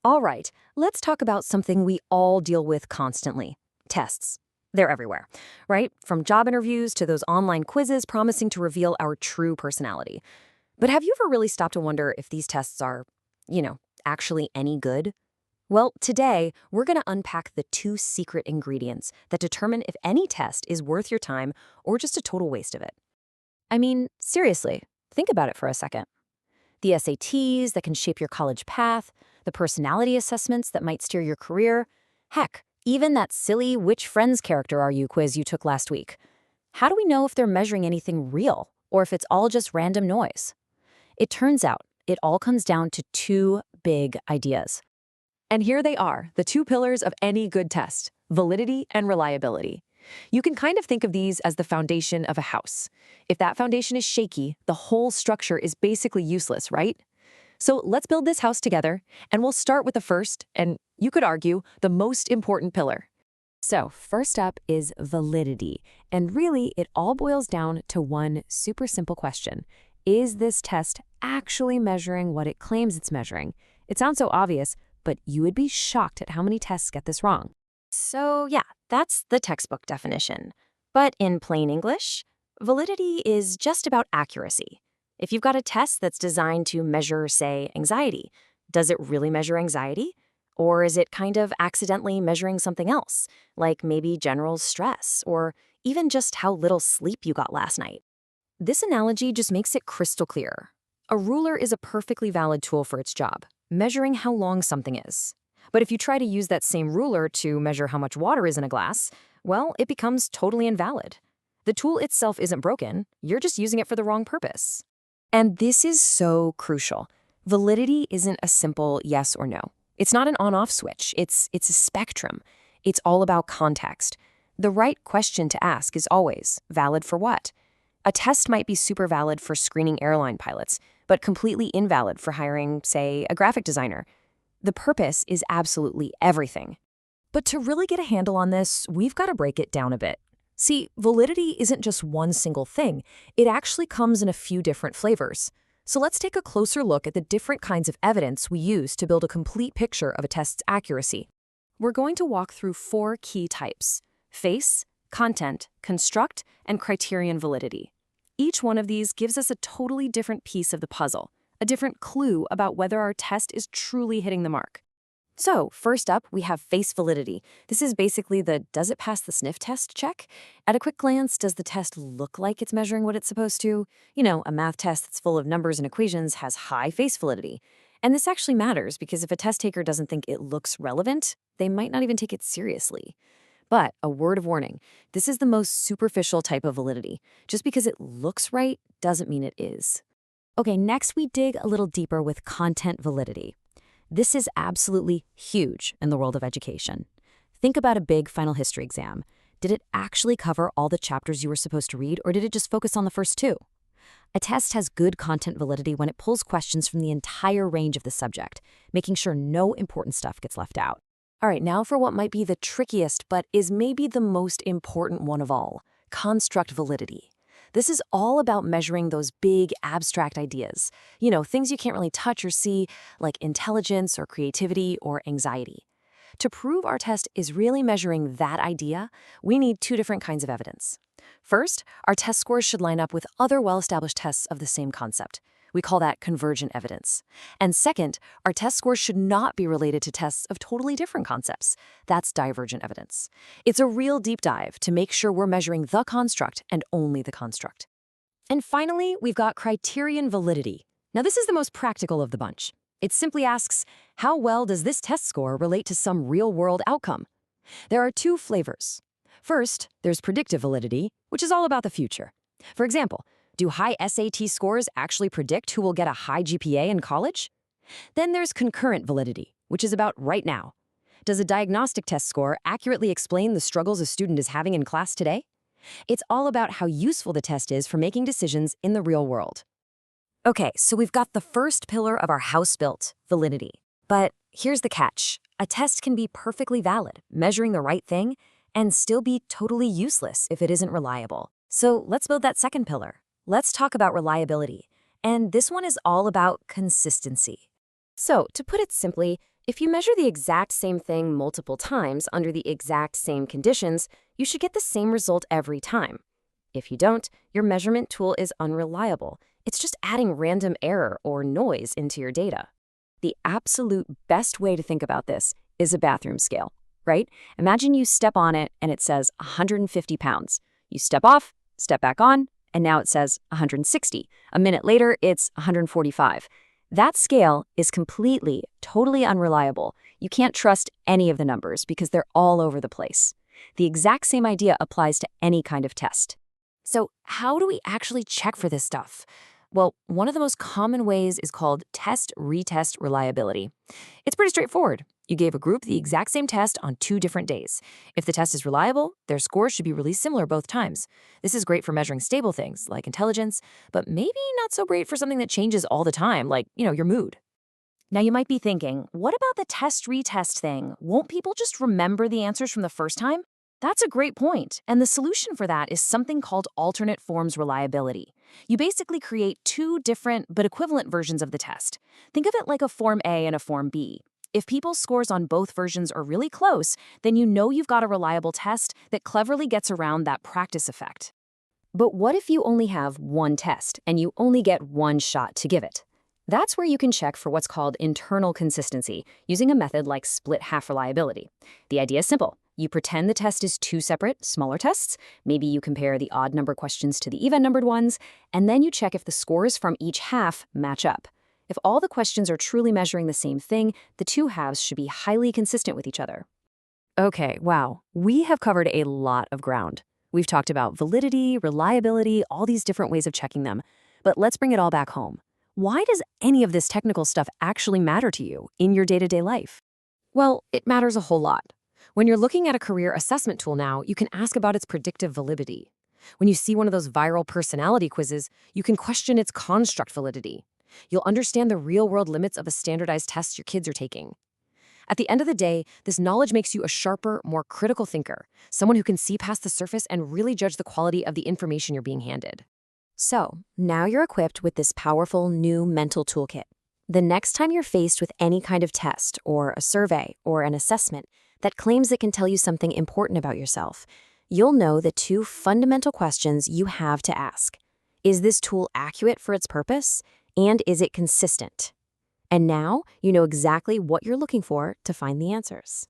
All right, let's talk about something we all deal with constantly: tests. They're everywhere, right? From job interviews to those online quizzes promising to reveal our true personality. But have you ever really stopped to wonder if these tests are, you know, actually any good? Well, today, we're going to unpack the two secret ingredients that determine if any test is worth your time or just a total waste of it. I mean, seriously, think about it for a second. The SATs that can shape your college path, the personality assessments that might steer your career, heck, even that silly "which friends character are you" quiz you took last week. How do we know if they're measuring anything real or if it's all just random noise? It turns out it all comes down to two big ideas. And here they are, the two pillars of any good test: validity and reliability. You can kind of think of these as the foundation of a house. If that foundation is shaky, the whole structure is basically useless, right? So let's build this house together, and we'll start with the first, and you could argue, the most important pillar. So first up is validity, and really it all boils down to one super simple question. Is this test actually measuring what it claims it's measuring? It sounds so obvious, but you would be shocked at how many tests get this wrong. So yeah, that's the textbook definition. But in plain English, validity is just about accuracy. If you've got a test that's designed to measure, say, anxiety, does it really measure anxiety? Or is it kind of accidentally measuring something else, like maybe general stress, or even just how little sleep you got last night? This analogy just makes it crystal clear. A ruler is a perfectly valid tool for its job, measuring how long something is. But if you try to use that same ruler to measure how much water is in a glass, well, it becomes totally invalid. The tool itself isn't broken, you're just using it for the wrong purpose. And this is so crucial. Validity isn't a simple yes or no. It's not an on-off switch, it's a spectrum. It's all about context. The right question to ask is always, valid for what? A test might be super valid for screening airline pilots, but completely invalid for hiring, say, a graphic designer. The purpose is absolutely everything. But to really get a handle on this, we've got to break it down a bit. See, validity isn't just one single thing. It actually comes in a few different flavors. So let's take a closer look at the different kinds of evidence we use to build a complete picture of a test's accuracy. We're going to walk through four key types: face, content, construct, and criterion validity. Each one of these gives us a totally different piece of the puzzle, a different clue about whether our test is truly hitting the mark. So, first up, we have face validity. This is basically the does it pass the sniff test check. At a quick glance, does the test look like it's measuring what it's supposed to? You know, a math test that's full of numbers and equations has high face validity. And this actually matters because if a test taker doesn't think it looks relevant, they might not even take it seriously. But a word of warning, this is the most superficial type of validity. Just because it looks right doesn't mean it is. Okay, next we dig a little deeper with content validity. This is absolutely huge in the world of education. Think about a big final history exam. Did it actually cover all the chapters you were supposed to read, or did it just focus on the first two? A test has good content validity when it pulls questions from the entire range of the subject, making sure no important stuff gets left out. All right, now for what might be the trickiest, but is maybe the most important one of all: construct validity. This is all about measuring those big, abstract ideas. You know, things you can't really touch or see, like intelligence or creativity or anxiety. To prove our test is really measuring that idea, we need two different kinds of evidence. First, our test scores should line up with other well-established tests of the same concept. We call that convergent evidence. And second, our test scores should not be related to tests of totally different concepts. That's divergent evidence. It's a real deep dive to make sure we're measuring the construct and only the construct. And finally, we've got criterion validity. Now, this is the most practical of the bunch. It simply asks, how well does this test score relate to some real-world outcome? There are two flavors. First, there's predictive validity, which is all about the future. For example, do high SAT scores actually predict who will get a high GPA in college? Then there's concurrent validity, which is about right now. Does a diagnostic test score accurately explain the struggles a student is having in class today? It's all about how useful the test is for making decisions in the real world. Okay, so we've got the first pillar of our house built, validity. But here's the catch. A test can be perfectly valid, measuring the right thing, and still be totally useless if it isn't reliable. So let's build that second pillar. Let's talk about reliability. And this one is all about consistency. So, to put it simply, If you measure the exact same thing multiple times under the exact same conditions, you should get the same result every time. If you don't, your measurement tool is unreliable. It's just adding random error or noise into your data. The absolute best way to think about this is a bathroom scale, right? Imagine you step on it and it says 150 pounds. You step off, step back on, and now it says 160. A minute later, it's 145. That scale is completely, totally unreliable. You can't trust any of the numbers because they're all over the place. The exact same idea applies to any kind of test. So how do we actually check for this stuff? Well, one of the most common ways is called test-retest reliability. It's pretty straightforward. You gave a group the exact same test on 2 different days. If the test is reliable, their scores should be really similar both times. This is great for measuring stable things like intelligence, but maybe not so great for something that changes all the time, like, your mood. Now you might be thinking, what about the test-retest thing? Won't people just remember the answers from the first time? That's a great point, and the solution for that is something called alternate forms reliability. You basically create 2 different but equivalent versions of the test. Think of it like a Form A and a Form B. If people's scores on both versions are really close, then you know you've got a reliable test that cleverly gets around that practice effect. But what if you only have one test and you only get one shot to give it? That's where you can check for what's called internal consistency using a method like split-half reliability. The idea is simple. You pretend the test is 2 separate, smaller tests. Maybe you compare the odd number questions to the even-numbered ones, and then you check if the scores from each half match up. If all the questions are truly measuring the same thing, the 2 halves should be highly consistent with each other. Okay, wow. We have covered a lot of ground. We've talked about validity, reliability, all these different ways of checking them. But let's bring it all back home. Why does any of this technical stuff actually matter to you in your day-to-day life? Well, it matters a whole lot. When you're looking at a career assessment tool now, you can ask about its predictive validity. When you see one of those viral personality quizzes, you can question its construct validity. You'll understand the real-world limits of a standardized test your kids are taking. At the end of the day, this knowledge makes you a sharper, more critical thinker, someone who can see past the surface and really judge the quality of the information you're being handed. So, now you're equipped with this powerful new mental toolkit. The next time you're faced with any kind of test or a survey or an assessment that claims it can tell you something important about yourself, you'll know the 2 fundamental questions you have to ask. Is this tool accurate for its purpose? And is it consistent? And now you know exactly what you're looking for to find the answers.